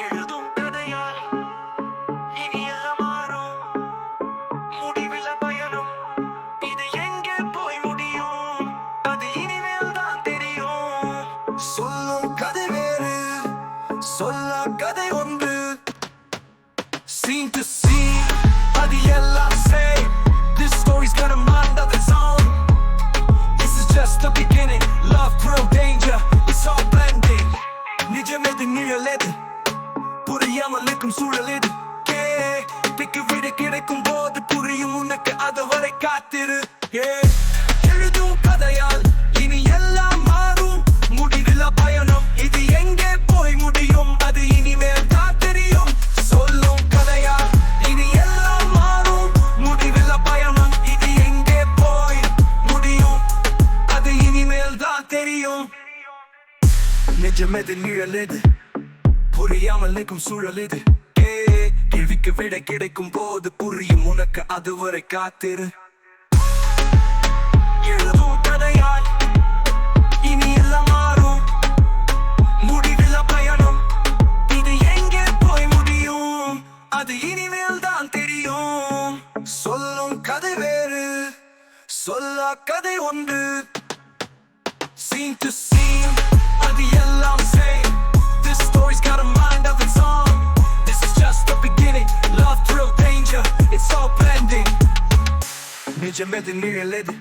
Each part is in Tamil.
எழுதும் கதையால் இனி எல்லாம் மாறும். முடிவில பயணம், இது எங்கே போய் முடியும்? அது இனிமேல் தான் தெரியும். சொல்லும் கதை வேறு, சொல்லா கதை ஒன்று. Scene to scene, அது எல்லாம் same. This story's got a mind of its own. This is just the beginning. Love, thrill, danger, it's all blending. நிஜமெது நிழலெது, புரியாமல் இருக்கும் சூழலெது. கேட்க விட கிடைக்கும் போது புரியும் உனக்கு, அதுவரை காத்திரு. எழுதும் கதையால் இனி எல்லாம் மாறும். முடிவில பயணம், இது எங்கே போய் முடியும்? அது இனிமேல் தான் தெரியும். சொல்லும் கதையால் இனி எல்லாம் மாறும். முடிவில பயணம், இது எங்கே போய் முடியும்? அது இனிமேல் தான் தெரியும். நிஜமெது நிழலெது, புரியாமல் இருக்கும் சூழலெது. கேள்விக்கு விட கிடைக்கும் போது புரியும் உனக்கு, அதுவரை காத்திரு. எழுதும் கதையால் இனி எல்லாம் மாறும். முடிவில பயணம், இது எங்கே போய் முடியும்? அது இனிமேல் தான் தெரியும். சொல்லும் கதை வேறு, சொல்லா கதை ஒன்று. Scene to scene, அது எல்லாம் same. This story's got a mind of its own. This is just the beginning. Love, thrill, danger, it's all blending. நிஜமெது நிழலெது,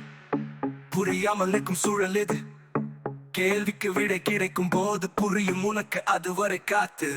புரியாமல் இருக்கும் சூழலெது. கேள்விக்கு விடை கிடைக்கும் போது புரியும் உனக்கு, அதுவரை காத்து.